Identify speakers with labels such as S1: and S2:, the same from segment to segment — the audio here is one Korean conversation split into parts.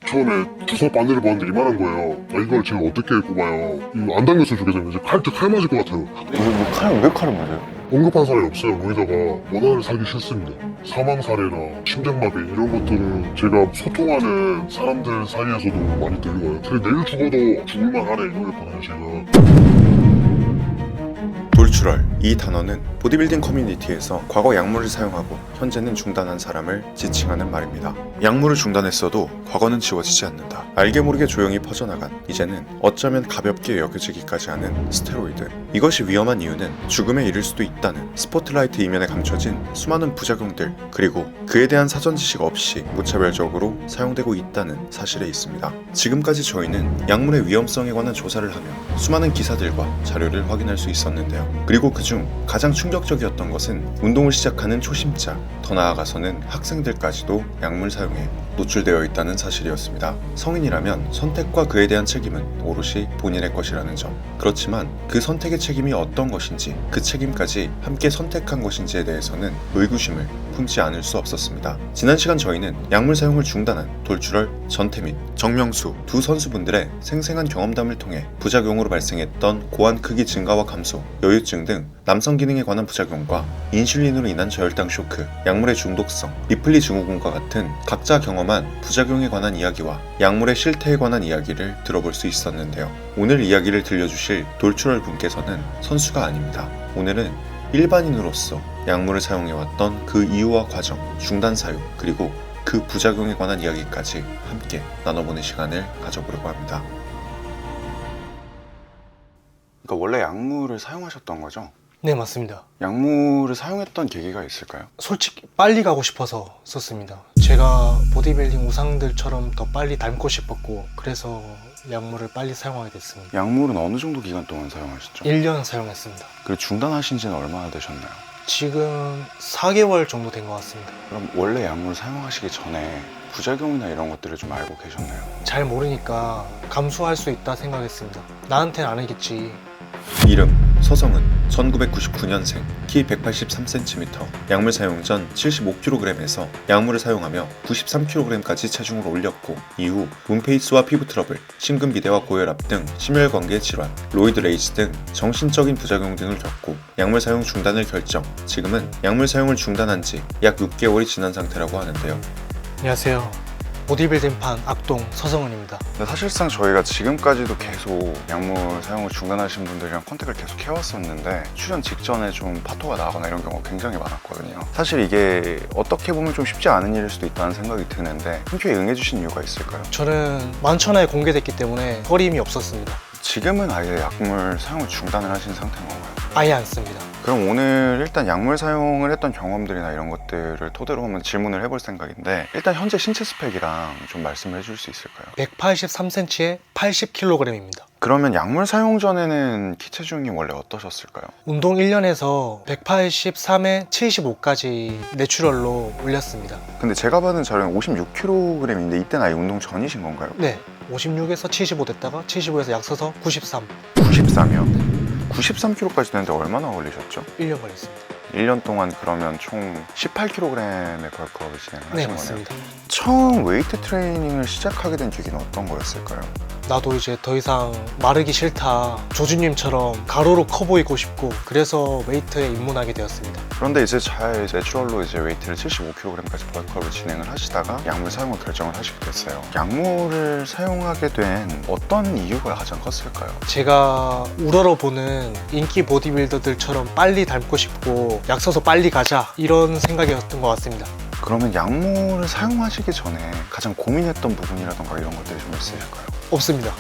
S1: 처음에 주사 바늘을 봤는데 이만한 거예요. 이걸 제가 어떻게 꼽아요? 이거 안 당겼으면 좋겠어요. 이제 칼 맞을 것 같아요.
S2: 왜 칼을 맞아요?
S1: 언급한 사람이 없어요. 로이다가 원한을 사기 싫습니다. 사망 사례나 심장마비 이런 것들은 제가 소통하는 사람들 사이에서도 많이 들려와요. 제가 내일 죽어도 죽을만하네 이거였거든요, 제가.
S2: 돌출혈, 이 단어는 보디빌딩 커뮤니티에서 과거 약물을 사용하고 현재는 중단한 사람을 지칭하는 말입니다. 약물을 중단했어도 과거는 지워지지 않는다. 알게 모르게 조용히 퍼져나간, 이제는 어쩌면 가볍게 여겨지기까지 하는 스테로이드. 이것이 위험한 이유는 죽음에 이를 수도 있다는 스포트라이트 이면에 감춰진 수많은 부작용들, 그리고 그에 대한 사전 지식 없이 무차별적으로 사용되고 있다는 사실에 있습니다. 지금까지 저희는 약물의 위험성에 관한 조사를 하며 수많은 기사들과 자료를 확인할 수 있었는데요. 그리고 그중 가장 충격적이었던 것은 운동을 시작하는 초심자, 더 나아가서는 학생들까지도 약물 사용에 노출되어 있다는 사실이었습니다. 성인이라면 선택과 그에 대한 책임은 오롯이 본인의 것이라는 점. 그렇지만 그 선택의 책임이 어떤 것인지, 그 책임까지 함께 선택한 것인지에 대해서는 의구심을 품지 않을 수 없었습니다. 지난 시간 저희는 약물 사용을 중단한 돌출혈 전태민, 정명수 두 선수분들의 생생한 경험담을 통해 부작용으로 발생했던 고환 크기 증가와 감소, 여유증 등 남성 기능에 관한 부작용과 인슐린으로 인한 저혈당 쇼크, 약물의 중독성, 리플리 증후군과 같은 각자 경험한 부작용에 관한 이야기와 약물의 실태에 관한 이야기를 들어볼 수 있었는데요. 오늘 이야기를 들려주실 돌출혈 분께서는 선수가 아닙니다. 오늘은 일반인으로서 약물을 사용해왔던 그 이유와 과정, 중단 사유, 그리고 그 부작용에 관한 이야기까지 함께 나눠보는 시간을 가져보려고 합니다. 그러니까 원래 약물을 사용하셨던 거죠?
S3: 네, 맞습니다.
S2: 약물을 사용했던 계기가 있을까요?
S3: 솔직히 빨리 가고 싶어서 썼습니다. 제가 보디빌딩 우상들처럼 더 빨리 닮고 싶었고, 그래서 약물을 빨리 사용하게 됐습니다.
S2: 약물은 어느 정도 기간 동안 사용하셨죠?
S3: 1년 사용했습니다.
S2: 그리고 중단하신 지는 얼마나 되셨나요?
S3: 지금 4개월 정도 된 것 같습니다.
S2: 그럼 원래 약물을 사용하시기 전에 부작용이나 이런 것들을 좀 알고 계셨나요?
S3: 잘 모르니까 감수할 수 있다 생각했습니다. 나한테는 아니겠지.
S2: 이름 서성은 1999년생, 키 183cm, 약물 사용 전 75kg에서 약물을 사용하며 93kg까지 체중을 올렸고, 이후 문페이스와 피부 트러블, 심근비대와 고혈압 등 심혈관계 질환, 로이드 레이즈 등 정신적인 부작용 등을 겪고 약물 사용 중단을 결정. 지금은 약물 사용을 중단한 지 약 6개월이 지난 상태라고 하는데요.
S3: 안녕하세요. 보디빌딩판 악동 서성은입니다.
S2: 근데 사실상 저희가 지금까지도 계속 약물 사용을 중단하신 분들이랑 컨택을 계속 해왔었는데, 출연 직전에 좀 파토가 나거나 이런 경우가 굉장히 많았거든요. 사실 이게 어떻게 보면 좀 쉽지 않은 일일 수도 있다는 생각이 드는데, 흔쾌히 응해주신 이유가 있을까요?
S3: 저는 만천하에 공개됐기 때문에 꺼림이 없었습니다.
S2: 지금은 아예 약물 사용을 중단을 하신 상태인 건가요?
S3: 아예 안 씁니다.
S2: 그럼 오늘 일단 약물 사용을 했던 경험들이나 이런 것들을 토대로 한번 질문을 해볼 생각인데, 일단 현재 신체 스펙이랑 좀 말씀을 해줄 수 있을까요?
S3: 183cm에 80kg입니다.
S2: 그러면 약물 사용 전에는 키 체중이 원래 어떠셨을까요?
S3: 운동 1년에서 183에 75까지 내추럴로 올렸습니다.
S2: 근데 제가 받은 자료는 56kg인데 이때는 아예 운동 전이신 건가요?
S3: 네, 56에서 75 됐다가 75에서 약 서서 93,
S2: 93이요? 93kg까지 되는데 얼마나 걸리셨죠?
S3: 1년 걸렸습니다.
S2: 1년 동안 그러면 총 18kg의 벌크업을 진행하신
S3: 네,
S2: 거네요.
S3: 맞습니다.
S2: 처음 웨이트 트레이닝을 시작하게 된 계기는 어떤 거였을까요?
S3: 나도 이제 더 이상 마르기 싫다. 조주님처럼 가로로 커 보이고 싶고, 그래서 웨이트에 입문하게 되었습니다.
S2: 그런데 이제 잘 내추럴로 이제 웨이트를 75kg까지 벌크업을 진행을 하시다가 약물 사용을 결정을 하시게 됐어요. 약물을 사용하게 된 어떤 이유가 가장 컸을까요?
S3: 제가 우러러보는 인기 보디빌더들처럼 빨리 닮고 싶고 약 서서 빨리 가자, 이런 생각이었던 것 같습니다.
S2: 그러면 약물을 사용하시기 전에 가장 고민했던 부분이라던가 이런 것들이 좀 있으실까요?
S3: 없습니다.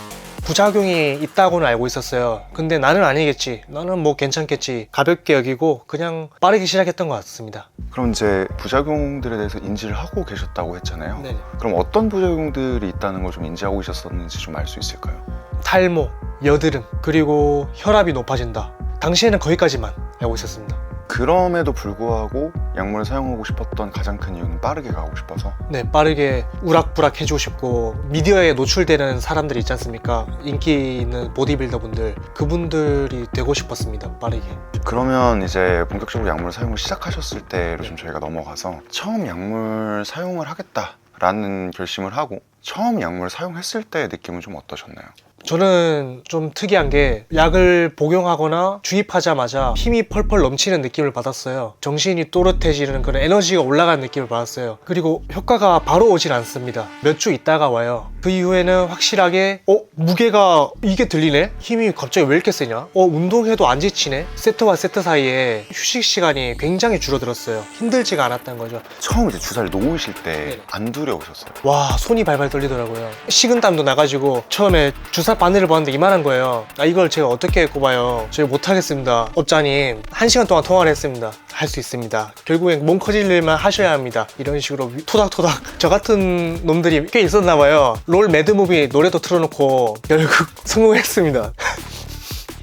S3: 부작용이 있다고는 알고 있었어요. 근데 나는 아니겠지, 나는 뭐 괜찮겠지, 가볍게 여기고 그냥 빠르게 시작했던 것 같습니다.
S2: 그럼 이제 부작용들에 대해서 인지를 하고 계셨다고 했잖아요.
S3: 네.
S2: 그럼 어떤 부작용들이 있다는 걸 좀 인지하고 계셨었는지 좀 알 수 있을까요?
S3: 탈모, 여드름, 그리고 혈압이 높아진다. 당시에는 거기까지만 알고 있었습니다.
S2: 그럼에도 불구하고 약물을 사용하고 싶었던 가장 큰 이유는 빠르게 가고 싶어서.
S3: 네, 빠르게 우락부락 해주고 싶고, 미디어에 노출되는 사람들이 있지 않습니까? 인기 있는 보디빌더 분들, 그분들이 되고 싶었습니다. 빠르게.
S2: 그러면 이제 본격적으로 약물 사용을 시작하셨을 때로 좀 저희가 넘어가서, 처음 약물 사용을 하겠다라는 결심을 하고 처음 약물을 사용했을 때의 느낌은 좀 어떠셨나요?
S3: 저는 좀 특이한 게 약을 복용하거나 주입하자마자 힘이 펄펄 넘치는 느낌을 받았어요. 정신이 또렷해지는 그런 에너지가 올라가는 느낌을 받았어요. 그리고 효과가 바로 오진 않습니다. 몇 주 있다가 와요. 그 이후에는 확실하게 무게가 이게 들리네? 힘이 갑자기 왜 이렇게 세냐? 운동해도 안 지치네? 세트와 세트 사이에 휴식 시간이 굉장히 줄어들었어요. 힘들지가 않았다는 거죠.
S2: 처음 이제 주사를 놓으실 때
S3: 네네.
S2: 안 두려우셨어요?
S3: 와, 손이 발발 떨리더라고요. 식은땀도 나가지고 처음에 주사 바늘을 봤는데 이만한 거예요. 이걸 제가 어떻게 꼽아요? 저희 못하겠습니다. 업자님 1시간 동안 통화를 했습니다. 할 수 있습니다. 결국엔 몸 커질 일만 하셔야 합니다. 이런 식으로 토닥토닥. 저 같은 놈들이 꽤 있었나 봐요. 롤 매드무비 노래도 틀어놓고 결국 성공했습니다.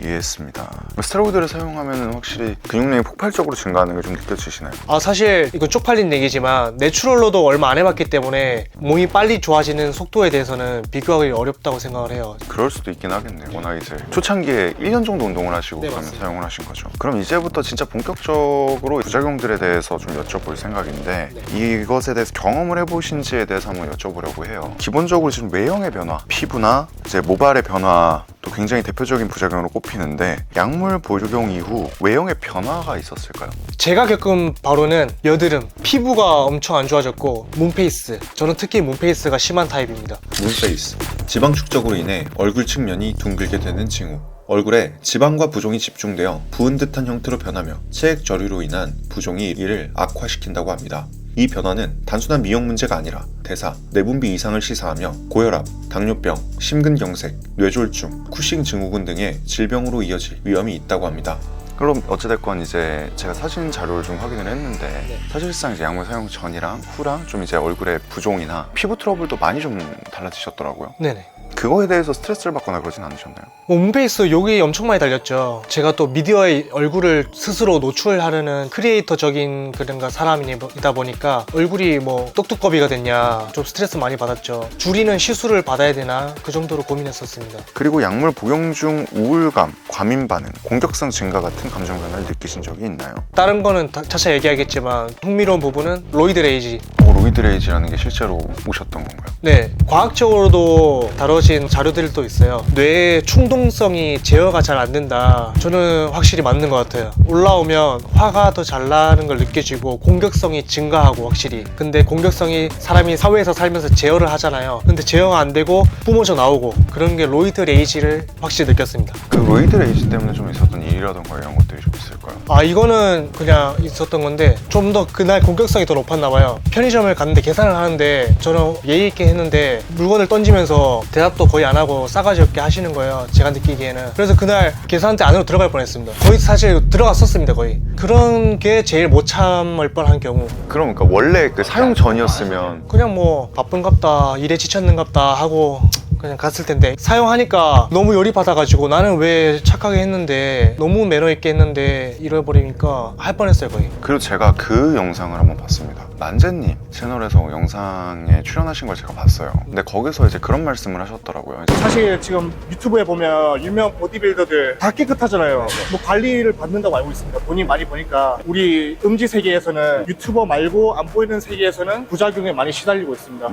S2: 이해했습니다. 스테로이드를 사용하면 확실히 근육량이 폭발적으로 증가하는 게 좀 느껴지시나요?
S3: 사실 이건 쪽팔린 얘기지만 내추럴로도 얼마 안 해봤기 때문에 몸이 빨리 좋아지는 속도에 대해서는 비교하기 어렵다고 생각을 해요.
S2: 그럴 수도 있긴 하겠네요. 워낙 이제 초창기에 1년 정도 운동을 하시고
S3: 네,
S2: 그러면
S3: 맞습니다.
S2: 사용을 하신 거죠. 그럼 이제부터 진짜 본격적으로 부작용들에 대해서 좀 여쭤볼 생각인데 이것에 대해서 경험을 해보신지에 대해서 한번 여쭤보려고 해요. 기본적으로 지금 외형의 변화, 피부나 이제 모발의 변화 또 굉장히 대표적인 부작용으로 꼽히는데 약물 복용 이후 외형의 변화가 있었을까요?
S3: 제가 겪은 바로는 여드름, 피부가 엄청 안 좋아졌고 문페이스, 저는 특히 문페이스가 심한 타입입니다.
S2: 문페이스, 지방 축적으로 인해 얼굴 측면이 둥글게 되는 징후. 얼굴에 지방과 부종이 집중되어 부은 듯한 형태로 변하며 체액 저류로 인한 부종이 이를 악화시킨다고 합니다. 이 변화는 단순한 미용 문제가 아니라 대사, 내분비 이상을 시사하며 고혈압, 당뇨병, 심근경색, 뇌졸중, 쿠싱 증후군 등의 질병으로 이어질 위험이 있다고 합니다. 그럼 어찌됐건 이제 제가 사진 자료를 좀 확인을 했는데 사실상 이제 약물 사용 전이랑 후랑 좀 이제 얼굴에 부종이나 피부 트러블도 많이 좀 달라지셨더라고요.
S3: 네네.
S2: 그거에 대해서 스트레스를 받거나 그러진 않으셨나요?
S3: 문페이스 욕이 엄청 많이 달렸죠. 제가 또 미디어에 얼굴을 스스로 노출하려는 크리에이터적인 그런 사람이다 보니까 얼굴이 뭐 똑똑거비가 됐냐 좀 스트레스 많이 받았죠. 줄이는 시술을 받아야 되나 그 정도로 고민했었습니다.
S2: 그리고 약물 복용 중 우울감, 과민 반응, 공격성 증가 같은 감정 변화를 느끼신 적이 있나요?
S3: 다른 거는 차차 얘기하겠지만 흥미로운 부분은 로이드 레이지.
S2: 로이드 레이지라는 게 실제로 오셨던 건가요?
S3: 네, 과학적으로도 다뤄진 자료들도 있어요. 뇌의 충동성이 제어가 잘 안 된다. 저는 확실히 맞는 것 같아요. 올라오면 화가 더 잘 나는 걸 느껴지고 공격성이 증가하고 확실히. 근데 공격성이 사람이 사회에서 살면서 제어를 하잖아요. 근데 제어가 안 되고 뿜어져 나오고 그런 게 로이드 레이지를 확실히 느꼈습니다.
S2: 그 로이드 레이지 때문에 좀 있었던 일이라던가 이런 것들이 좀 있을까요?
S3: 이거는 그냥 있었던 건데 좀 더 그날 공격성이 더 높았나 봐요. 편의점을 갔는데 계산을 하는데 저는 예의 있게 했는데 물건을 던지면서 대답도 거의 안 하고 싸가지 없게 하시는 거예요. 제가 느끼기에는. 그래서 그날 계산대 안으로 들어갈 뻔했습니다. 거의 사실 들어갔었습니다. 거의. 그런 게 제일 못 참을 뻔한 경우.
S2: 그럼 그러니까 원래 그 사용 전이었으면
S3: 그냥 뭐 바쁜갑다, 일에 지쳤는갑다 하고 그냥 갔을 텐데 사용하니까 너무 열이 받아가지고 나는 왜 착하게 했는데 너무 매너 있게 했는데 잃어버리니까 할 뻔했어요 거의.
S2: 그리고 제가 그 영상을 한번 봤습니다. 난제님 채널에서 영상에 출연하신 걸 제가 봤어요. 근데 거기서 이제 그런 말씀을 하셨더라고요.
S4: 사실 지금 유튜브에 보면 유명 보디빌더들 다 깨끗하잖아요. 뭐 관리를 받는다고 알고 있습니다. 돈이 많이 버니까 우리 음지 세계에서는 유튜버 말고 안 보이는 세계에서는 부작용에 많이 시달리고 있습니다.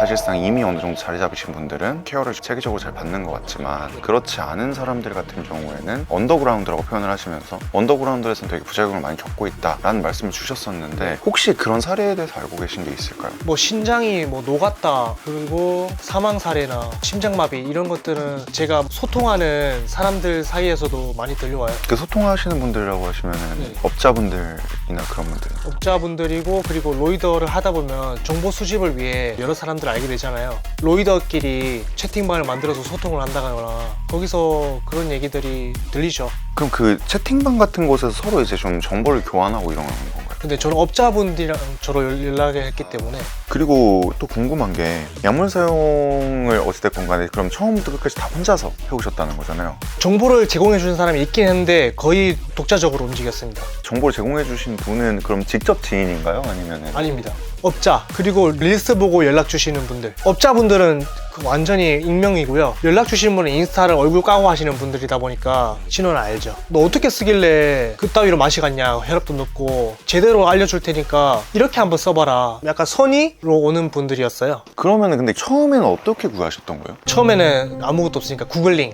S2: 사실상 이미 어느 정도 자리 잡으신 분들은 케어를 체계적으로 잘 받는 것 같지만 그렇지 않은 사람들 같은 경우에는 언더그라운드라고 표현을 하시면서 언더그라운드에서는 되게 부작용을 많이 겪고 있다라는 말씀을 주셨었는데 혹시 그런 사례에 대해서 알고 계신 게 있을까요?
S3: 뭐 신장이 뭐 녹았다 그리고 사망 사례나 심장마비 이런 것들은 제가 소통하는 사람들 사이에서도 많이 들려와요.
S2: 그 소통하시는 분들이라고 하시면
S3: 네.
S2: 업자분들이나 그런 분들
S3: 업자분들이고 그리고 로이더를 하다 보면 정보 수집을 위해 여러 사람들을 알게 되잖아요. 로이더끼리 채팅방을 만들어서 소통을 한다거나 거기서 그런 얘기들이 들리죠.
S2: 그럼 그 채팅방 같은 곳에서 서로 이제 좀 정보를 교환하고 이런 건가요?
S3: 근데 저는 업자분들이랑 저로 연락을 했기 때문에.
S2: 그리고 또 궁금한 게 약물 사용을 어찌됐건 간에 그럼 처음부터 끝까지 다 혼자서 해오셨다는 거잖아요.
S3: 정보를 제공해 주는 사람이 있긴 했는데 거의 독자적으로 움직였습니다.
S2: 정보를 제공해 주신 분은 그럼 직접 지인인가요? 아니면은
S3: 아닙니다. 업자 그리고 릴스 보고 연락 주시는 분들, 업자분들은 완전히 익명이고요. 연락 주시는 분은 인스타를 얼굴 까고 하시는 분들이다 보니까 신원을 알죠. 너 어떻게 쓰길래 그따위로 맛이 갔냐, 혈압도 높고 제대로 알려줄 테니까 이렇게 한번 써봐라. 약간 선이 오는 분들이었어요.
S2: 그러면 근데 처음에는 어떻게 구하셨던 거예요?
S3: 처음에는 아무것도 없으니까 구글링,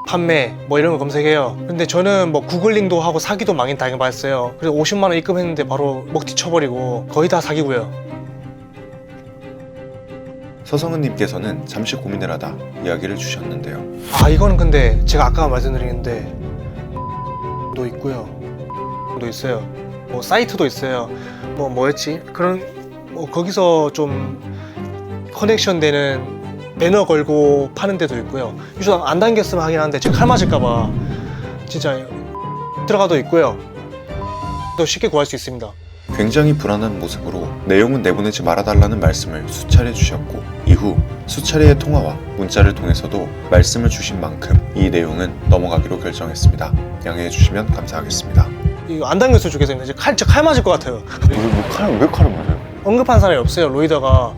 S3: 판매 뭐 이런 거 검색해요. 근데 저는 뭐 구글링도 하고 사기도 많이 당해봤어요. 그래서 50만 원 입금했는데 바로 먹튀 쳐버리고 거의 다 사기고요.
S2: 서성은님께서는 잠시 고민을 하다 이야기를 주셨는데요.
S3: 아 이거는 근데 제가 아까 말씀드렸는데 도 있고요. 도 있어요. 뭐 사이트도 있어요. 뭐였지? 그런 뭐 거기서 좀 커넥션 되는 배너 걸고 파는 데도 있고요. 유저 안 당겼으면 하긴 하는데 제가 칼 맞을까봐 진짜 들어가도 있고요. 또 쉽게 구할 수 있습니다.
S2: 굉장히 불안한 모습으로 내용은 내보내지 말아달라는 말씀을 수차례 주셨고 이후 수차례의 통화와 문자를 통해서도 말씀을 주신 만큼 이 내용은 넘어가기로 결정했습니다. 양해해 주시면 감사하겠습니다.
S3: 이거 안 당겼으면 좋겠습니다. 진짜 칼 맞을 것 같아요.
S2: 왜 칼을 맞아요?
S3: 언급한 사람이 없어요, 로이더가.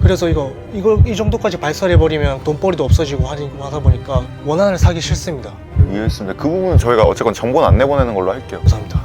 S3: 그래서 이 정도까지 발설해버리면 돈벌이도 없어지고 하다 보니까 원한을 사기 싫습니다.
S2: 이해했습니다. 그 부분은 저희가 어쨌건 정보는 안 내보내는 걸로 할게요.
S3: 감사합니다.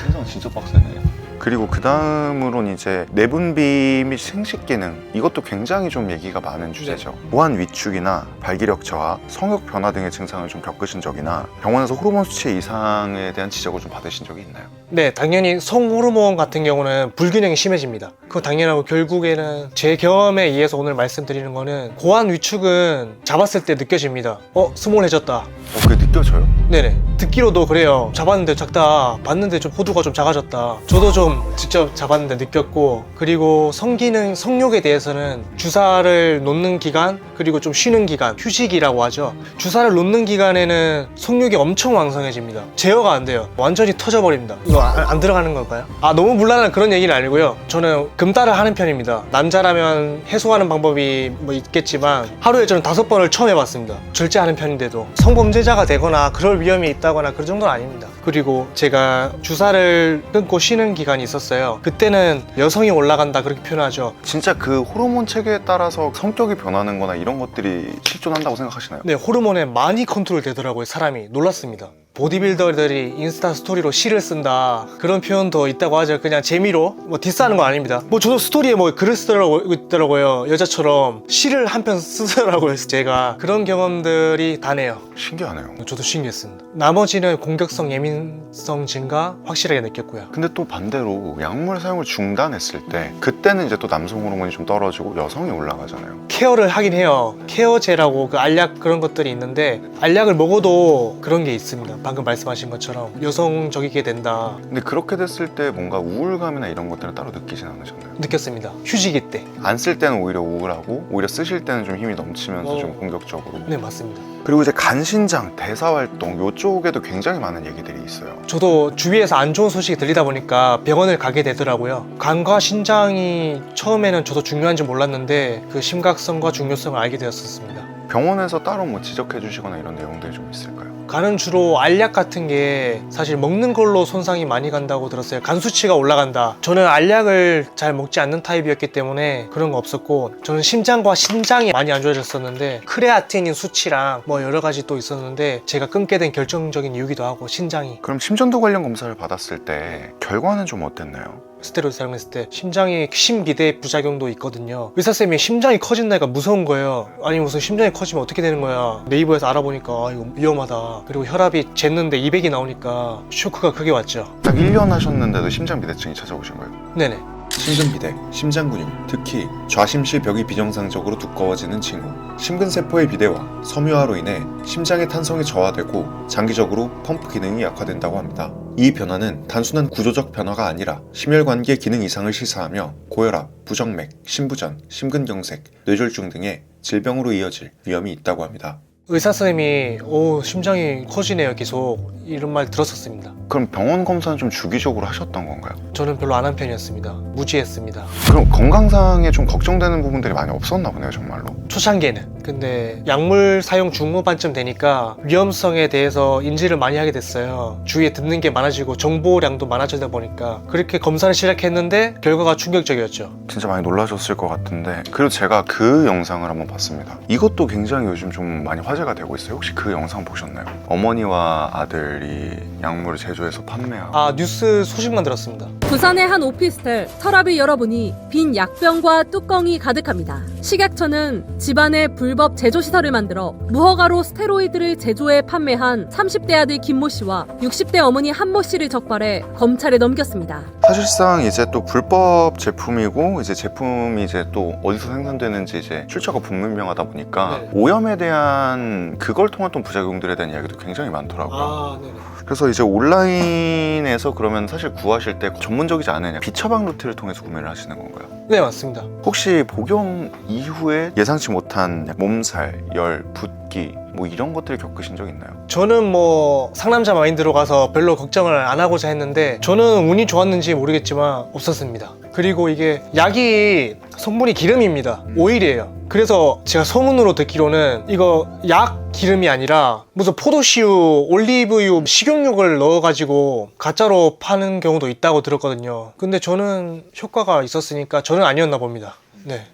S2: 세상 진짜 빡세네. 그리고 그 다음으로는 이제 내분비 및 생식 기능, 이것도 굉장히 좀 얘기가 많은 주제죠. 보안 위축이나 발기력 저하, 성욕 변화 등의 증상을 좀 겪으신 적이나 병원에서 호르몬 수치 이상에 대한 지적을 좀 받으신 적이 있나요?
S3: 네, 당연히 성호르몬 같은 경우는 불균형이 심해집니다. 그거 당연하고 결국에는 제 경험에 의해서 오늘 말씀드리는 거는 고환 위축은 잡았을 때 느껴집니다. 스몰해졌다.
S2: 그게 느껴져요?
S3: 네네. 듣기로도 그래요. 잡았는데 작다. 봤는데 좀 호두가 좀 작아졌다. 저도 좀 직접 잡았는데 느꼈고, 그리고 성기능, 성욕에 대해서는 주사를 놓는 기간, 그리고 좀 쉬는 기간, 휴식이라고 하죠. 주사를 놓는 기간에는 성욕이 엄청 왕성해집니다. 제어가 안 돼요. 완전히 터져버립니다. 이거 안 들어가는 걸까요? 너무 물란한 그런 얘기는 아니고요. 저는 금따를 하는 편입니다. 남자라면 해소하는 방법이 뭐 있겠지만 하루에 저는 5번을 처음 해봤습니다. 절제하는 편인데도 성범죄자가 되거나 그럴 위험이 있다거나 그런 정도는 아닙니다. 그리고 제가 주사를 끊고 쉬는 기간이 있었어요. 그때는 여성이 올라간다 그렇게 표현하죠.
S2: 진짜 그 호르몬 체계에 따라서 성격이 변하는 거나 이런 것들이 실존한다고 생각하시나요?
S3: 네, 호르몬에 많이 컨트롤 되더라고요. 사람이 놀랐습니다. 보디빌더들이 인스타 스토리로 시를 쓴다 그런 표현도 있다고 하죠. 그냥 재미로 뭐 디스하는 건 아닙니다. 뭐 저도 스토리에 뭐 글을 쓰더라고요. 여자처럼 시를 한 편 쓰더라고요. 제가 그런 경험들이 다네요.
S2: 신기하네요.
S3: 저도 신기했습니다. 나머지는 공격성, 예민성 증가 확실하게 느꼈고요.
S2: 근데 또 반대로 약물 사용을 중단했을 때 그때는 이제 또 남성 호르몬이 좀 떨어지고 여성이 올라가잖아요.
S3: 케어를 하긴 해요. 케어제라고 그 알약 그런 것들이 있는데 알약을 먹어도 그런 게 있습니다. 방금 말씀하신 것처럼 여성적이게 된다.
S2: 근데 그렇게 됐을 때 뭔가 우울감이나 이런 것들은 따로 느끼진 않으셨나요?
S3: 느꼈습니다. 휴지기 때.
S2: 안 쓸 때는 오히려 우울하고 오히려 쓰실 때는 좀 힘이 넘치면서 좀 공격적으로.
S3: 네, 맞습니다.
S2: 그리고 이제 간신장, 대사활동 이쪽에도 굉장히 많은 얘기들이 있어요.
S3: 저도 주위에서 안 좋은 소식이 들리다 보니까 병원을 가게 되더라고요. 간과 신장이 처음에는 저도 중요한지 몰랐는데 그 심각성과 중요성을 알게 되었었습니다.
S2: 병원에서 따로 뭐 지적해 주시거나 이런 내용들이 좀 있을까요?
S3: 간은 주로 알약 같은 게 사실 먹는 걸로 손상이 많이 간다고 들었어요. 간 수치가 올라간다. 저는 알약을 잘 먹지 않는 타입이었기 때문에 그런 거 없었고, 저는 심장과 신장이 많이 안 좋아졌었는데 크레아틴인 수치랑 뭐 여러 가지 또 있었는데 제가 끊게 된 결정적인 이유기도 하고 신장이.
S2: 그럼 심전도 관련 검사를 받았을 때 결과는 좀 어땠나요?
S3: 스테로이드 사용했을 때 심장이 심비대 부작용도 있거든요. 의사쌤이 심장이 커진다니까 무서운 거예요. 아니 무슨 심장이 커지면 어떻게 되는 거야. 네이버에서 알아보니까 이거 위험하다. 그리고 혈압이 쟀는데 200이 나오니까 쇼크가 크게 왔죠.
S2: 딱 1년 하셨는데도 심장 비대증이 찾아오신 거예요?
S3: 네네.
S2: 심근비대, 심장근육, 특히 좌심실 벽이 비정상적으로 두꺼워지는 징후, 심근세포의 비대와 섬유화로 인해 심장의 탄성이 저하되고 장기적으로 펌프 기능이 약화된다고 합니다. 이 변화는 단순한 구조적 변화가 아니라 심혈관계 기능 이상을 시사하며 고혈압, 부정맥, 심부전, 심근경색, 뇌졸중 등의 질병으로 이어질 위험이 있다고 합니다.
S3: 의사선생님이 심장이 커지네요 계속 이런 말 들었었습니다.
S2: 그럼 병원 검사는 좀 주기적으로 하셨던 건가요?
S3: 저는 별로 안 한 편이었습니다. 무지했습니다.
S2: 그럼 건강상에 좀 걱정되는 부분들이 많이 없었나 보네요, 정말로.
S3: 초창기에는. 근데 약물 사용 중후반쯤 되니까 위험성에 대해서 인지를 많이 하게 됐어요. 주위에 듣는 게 많아지고 정보량도 많아지다 보니까 그렇게 검사를 시작했는데 결과가 충격적이었죠.
S2: 진짜 많이 놀라셨을 것 같은데, 그리고 제가 그 영상을 한번 봤습니다. 이것도 굉장히 요즘 좀 많이 화제가 되고 있어요. 혹시 그 영상 보셨나요? 어머니와 아들이 약물을 제조해서 판매하고.
S3: 아, 뉴스 소식만 들었습니다.
S5: 부산의 한 오피스텔 서랍을 열어보니 빈 약병과 뚜껑이 가득합니다. 식약처는 집안에 불법 제조시설을 만들어 무허가로 스테로이드를 제조해 판매한 30대 아들 김모 씨와 60대 어머니 한모 씨를 적발해 검찰에 넘겼습니다.
S2: 사실상 이제 또 불법 제품이고 이제 제품이 이제 또 어디서 생산되는지 이제 출처가 불분명하다 보니까
S3: 네.
S2: 오염에 대한 그걸 통한 또 부작용들에 대한 이야기도 굉장히 많더라고요.
S3: 아, 네네.
S2: 그래서 이제 온라인에서 그러면 사실 구하실 때 전문적이지 않은 비처방 루트를 통해서 구매를 하시는 건가요?
S3: 네, 맞습니다.
S2: 혹시 복용 이후에 예상치 못한 몸살, 열, 붓기 뭐 이런 것들을 겪으신 적 있나요?
S3: 저는 뭐 상남자 마인드로 가서 별로 걱정을 안 하고자 했는데 저는 운이 좋았는지 모르겠지만 없었습니다. 그리고 이게 약이 성분이 기름입니다. 오일이에요. 그래서 제가 소문으로 듣기로는 이거 약 기름이 아니라 무슨 포도씨유, 올리브유, 식용육을 넣어가지고 가짜로 파는 경우도 있다고 들었거든요. 근데 저는 효과가 있었으니까 저는 아니었나 봅니다. 네.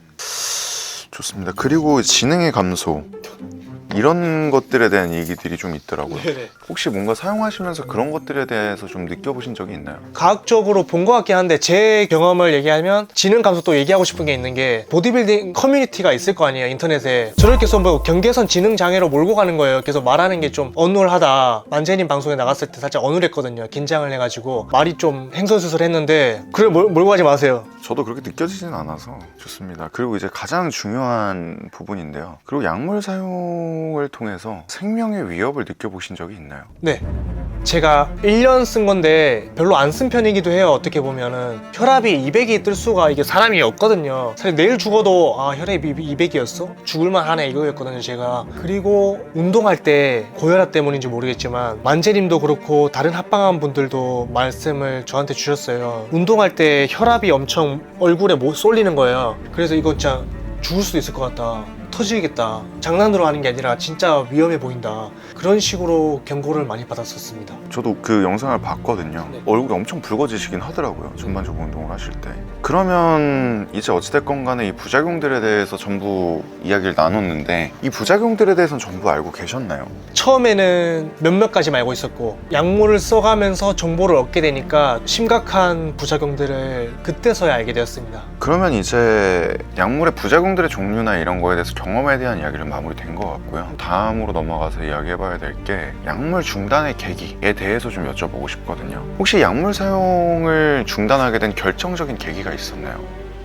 S2: 좋습니다. 그리고 지능의 감소 이런 것들에 대한 얘기들이 좀 있더라고요.
S3: 네네.
S2: 혹시 뭔가 사용하시면서 그런 것들에 대해서 좀 느껴보신 적이 있나요?
S3: 과학적으로 본 것 같긴 한데 제 경험을 얘기하면 지능 감소 또 얘기하고 싶은 게 있는 게 보디빌딩 커뮤니티가 있을 거 아니에요, 인터넷에. 저를 계속 뭐 경계선 지능 장애로 몰고 가는 거예요. 계속 말하는 게 좀 어눌하다. 만재님 방송에 나갔을 때 살짝 어눌했거든요. 긴장을 해가지고 말이 좀 횡설수설했는데 그래 몰고 가지 마세요.
S2: 저도 그렇게 느껴지진 않아서 좋습니다. 그리고 이제 가장 중요한 부분인데요. 그리고 약물 사용을 통해서 생명의 위협을 느껴보신 적이 있나요?
S3: 네. 제가 1년 쓴 건데 별로 안 쓴 편이기도 해요. 어떻게 보면은 혈압이 200이 뜰 수가 이게 사람이 없거든요. 사실 내일 죽어도 아 혈압이 200이었어? 죽을만 하네 이거였거든요 제가. 그리고 운동할 때 고혈압 때문인지 모르겠지만 만재님도 그렇고 다른 합방한 분들도 말씀을 저한테 주셨어요. 운동할 때 혈압이 엄청 얼굴에 쏠리는 거예요. 그래서 이거 진짜 죽을 수도 있을 것 같다. 터지겠다. 장난으로 하는 게 아니라 진짜 위험해 보인다. 그런 식으로 경고를 많이 받았었습니다.
S2: 저도 그 영상을 봤거든요.
S3: 네.
S2: 얼굴이 엄청 붉어지시긴 하더라고요. 전반적으로 운동을 하실 때. 그러면 이제 어찌됐건 간에 이 부작용들에 대해서 전부 이야기를 나눴는데 이 부작용들에 대해서는 전부 알고 계셨나요?
S3: 처음에는 몇몇 가지 알고 있었고 약물을 써가면서 정보를 얻게 되니까 심각한 부작용들을 그때서야 알게 되었습니다.
S2: 그러면 이제 약물의 부작용들의 종류나 이런 거에 대해서 경험에 대한 이야기를 마무리된 것 같고요. 다음으로 넘어가서 이야기해봐야 될 게 약물 중단의 계기에 대해서 좀 여쭤보고 싶거든요. 혹시 약물 사용을 중단하게 된 결정적인 계기가 있었나요?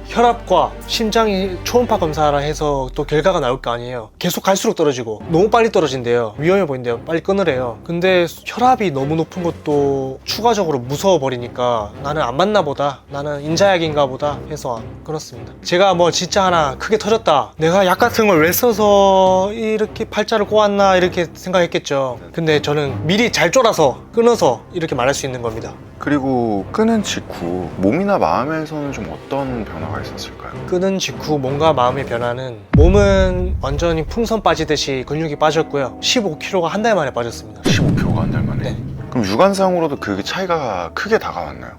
S3: 혈압과 심장이 초음파 검사를 해서 또 결과가 나올 거 아니에요. 계속 갈수록 떨어지고 너무 빨리 떨어진대요. 위험해 보인대요. 빨리 끊으래요. 근데 혈압이 너무 높은 것도 추가적으로 무서워 버리니까 나는 안 맞나 보다, 나는 인자약인가 보다 해서 끊었습니다. 제가 뭐 진짜 하나 크게 터졌다, 내가 약 같은 걸 왜 써서 이렇게 팔자를 꼬았나 이렇게 생각했겠죠. 근데 저는 미리 잘 쫄아서 끊어서 이렇게 말할 수 있는 겁니다.
S2: 그리고 끊은 직후 몸이나 마음에서는 좀 어떤 변화가 있었을까요?
S3: 끊은 직후 몸과 마음의 변화는 몸은 완전히 풍선 빠지듯이 근육이 빠졌고요. 15kg가 한 달 만에 빠졌습니다.
S2: 15kg가 한 달 만에?
S3: 네.
S2: 그럼 유관상으로도 그 차이가 크게 다가왔나요?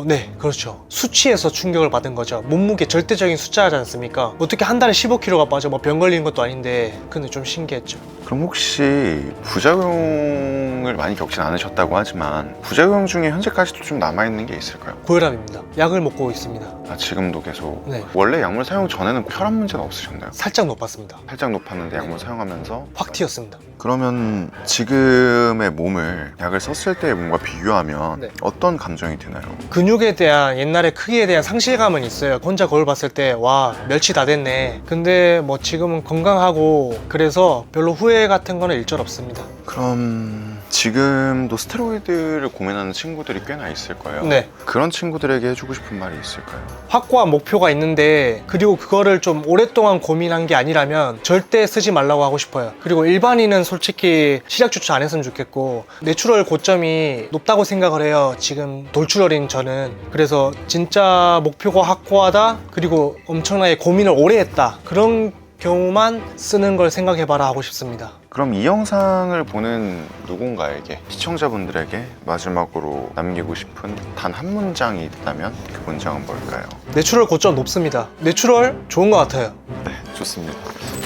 S3: 네, 그렇죠. 수치에서 충격을 받은 거죠. 몸무게 절대적인 숫자지 않습니까? 어떻게 한 달에 15kg가 빠져 뭐 병 걸리는 것도 아닌데 근데 좀 신기했죠.
S2: 그럼 혹시 부작용을 많이 겪진 않으셨다고 하지만 부작용 중에 현재까지도 좀 남아있는 게 있을까요?
S3: 고혈압입니다. 약을 먹고 있습니다.
S2: 아, 지금도 계속?
S3: 네.
S2: 원래 약물 사용 전에는 혈압 문제는 없으셨나요?
S3: 살짝 높았습니다.
S2: 살짝 높았는데 약물 사용하면서
S3: 확 튀었습니다.
S2: 그러면 지금의 몸을 약을 썼을 때의 몸과 비교하면
S3: 네.
S2: 어떤 감정이 드나요?
S3: 근육에 대한 옛날에 크기에 대한 상실감은 있어요. 혼자 거울 봤을 때 와 멸치 다 됐네. 근데 뭐 지금은 건강하고 그래서 별로 후회 같은 거는 일절 없습니다.
S2: 그럼 지금도 스테로이드를 고민하는 친구들이 꽤나 있을 거예요.
S3: 네.
S2: 그런 친구들에게 해주고 싶은 말이 있을까요?
S3: 확고한 목표가 있는데 그리고 그거를 좀 오랫동안 고민한 게 아니라면 절대 쓰지 말라고 하고 싶어요. 그리고 일반인은 솔직히 시작 주차 안 했으면 좋겠고 내추럴 고점이 높다고 생각을 해요. 지금 돌출혈인 저는. 그래서 진짜 목표가 확고하다 그리고 엄청나게 고민을 오래 했다 그런 경우만 쓰는 걸 생각해봐라 하고 싶습니다.
S2: 그럼 이 영상을 보는 누군가에게, 시청자분들에게 마지막으로 남기고 싶은 단 한 문장이 있다면 그 문장은 뭘까요?
S3: 내추럴 고점 높습니다. 내추럴 좋은 것 같아요.
S2: 네, 좋습니다.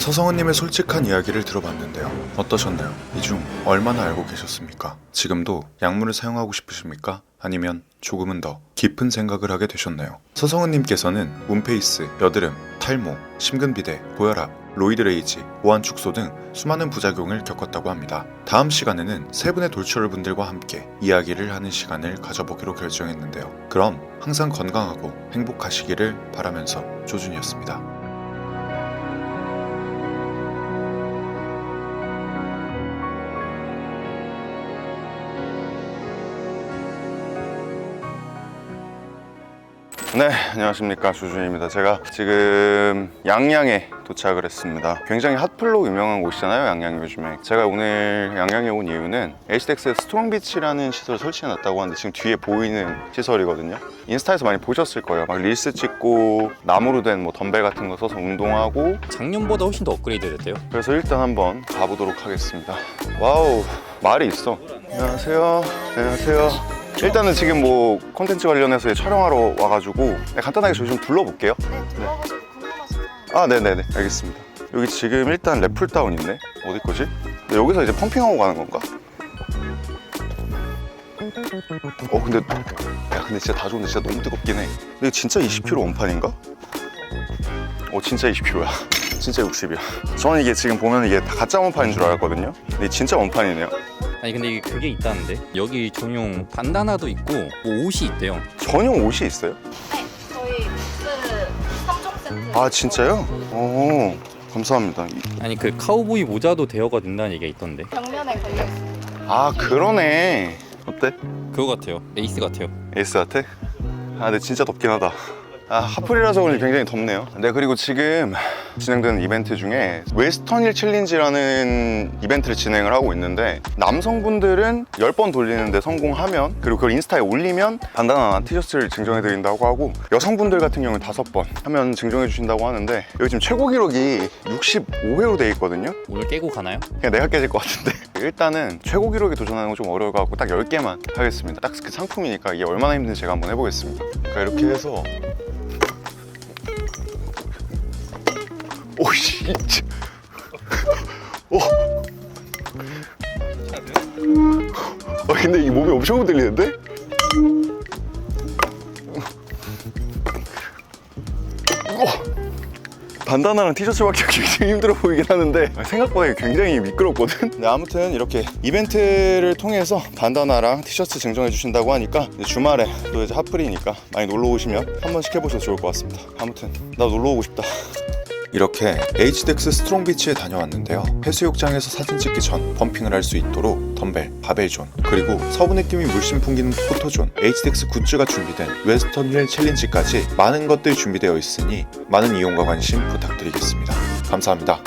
S2: 서성은님의 솔직한 이야기를 들어봤는데요. 어떠셨나요? 이 중 얼마나 알고 계셨습니까? 지금도 약물을 사용하고 싶으십니까? 아니면 조금은 더 깊은 생각을 하게 되셨나요? 서성은님께서는 문페이스, 여드름, 탈모, 심근비대, 고혈압, 로이드레이지, 오한축소 등 수많은 부작용을 겪었다고 합니다. 다음 시간에는 세 분의 돌출분들과 함께 이야기를 하는 시간을 가져보기로 결정했는데요. 그럼 항상 건강하고 행복하시기를 바라면서 조준이었습니다. 네, 안녕하십니까, 조준입니다. 제가 지금 양양에 도착을 했습니다. 굉장히 핫플로 유명한 곳이잖아요, 양양이 요즘에. 제가 오늘 양양에 온 이유는 HDX의 스트롱비치라는 시설을 설치해놨다고 하는데 지금 뒤에 보이는 시설이거든요. 인스타에서 많이 보셨을 거예요. 막 릴스 찍고 나무로 된 뭐 덤벨 같은 거 써서 운동하고,
S6: 작년보다 훨씬 더 업그레이드 됐대요.
S2: 그래서 일단 한번 가보도록 하겠습니다. 와우, 말이 있어. 안녕하세요. 안녕하세요. 일단은 지금 뭐 콘텐츠 관련해서 촬영하러 와가지고 간단하게 저희 좀 둘러볼게요.
S7: 네, 들어가서 궁금하시면
S2: 아, 네네네, 알겠습니다. 여기 지금 일단 랩풀다운 있네. 어디 거지? 근데 여기서 이제 펌핑하고 가는 건가? 근데 야, 근데 진짜 다 좋은데 진짜 너무 뜨겁긴 해. 근데 이거 진짜 20kg 원판인가? 진짜 20kg야. 진짜 60이야. 저는 이게 지금 보면 이게 다 가짜 원판인 줄 알았거든요. 근데 진짜 원판이네요.
S6: 아니 근데 이게 그게 있다는데 여기 전용 반다나도 있고 뭐 옷이 있대요.
S2: 전용 옷이 있어요?
S7: 네, 저희 믹스 3종 세트.
S2: 아, 진짜요? 오, 감사합니다.
S6: 아니 그 카우보이 모자도 대여가 된다는 얘기가 있던데.
S7: 벽면에 걸려 있습니다.
S2: 아, 그러네. 어때?
S6: 그거 같아요. 에이스 같아요.
S2: 에이스 같아? 아, 근데 진짜 덥긴 하다. 아, 핫플이라서 오늘 굉장히 덥네요. 네, 그리고 지금 진행되는 이벤트 중에 웨스턴 힐 챌린지라는 이벤트를 진행을 하고 있는데, 남성분들은 10번 돌리는데 성공하면, 그리고 그걸 인스타에 올리면 반다나 티셔츠를 증정해 드린다고 하고, 여성분들 같은 경우는 5번 하면 증정해 주신다고 하는데, 여기 지금 최고 기록이 65회로 돼 있거든요.
S6: 오늘 깨고 가나요?
S2: 그냥 내가 깨질 것 같은데 일단은 최고 기록에 도전하는 건 좀 어려울 것 같고 딱 10개만 하겠습니다. 딱 그 상품이니까 이게 얼마나 힘든지 제가 한번 해보겠습니다. 그러니까 이렇게 해서 오씨 근데 이 몸이 엄청 흔들리는데? 반다나랑 티셔츠밖에 굉장히 힘들어 보이긴 하는데 생각보다 굉장히 미끄럽거든? 네, 아무튼 이렇게 이벤트를 통해서 반다나랑 티셔츠 증정해 주신다고 하니까 주말에 또 이제 핫플이니까 많이 놀러 오시면 한 번씩 해보셔도 좋을 것 같습니다. 아무튼 나 놀러 오고 싶다. 이렇게 HDX 스트롱비치에 다녀왔는데요. 해수욕장에서 사진 찍기 전 펌핑을 할 수 있도록 덤벨, 바벨존, 그리고 서부 느낌이 물씬 풍기는 포토존, HDX 굿즈가 준비된 웨스턴 힐 챌린지까지 많은 것들이 준비되어 있으니 많은 이용과 관심 부탁드리겠습니다. 감사합니다.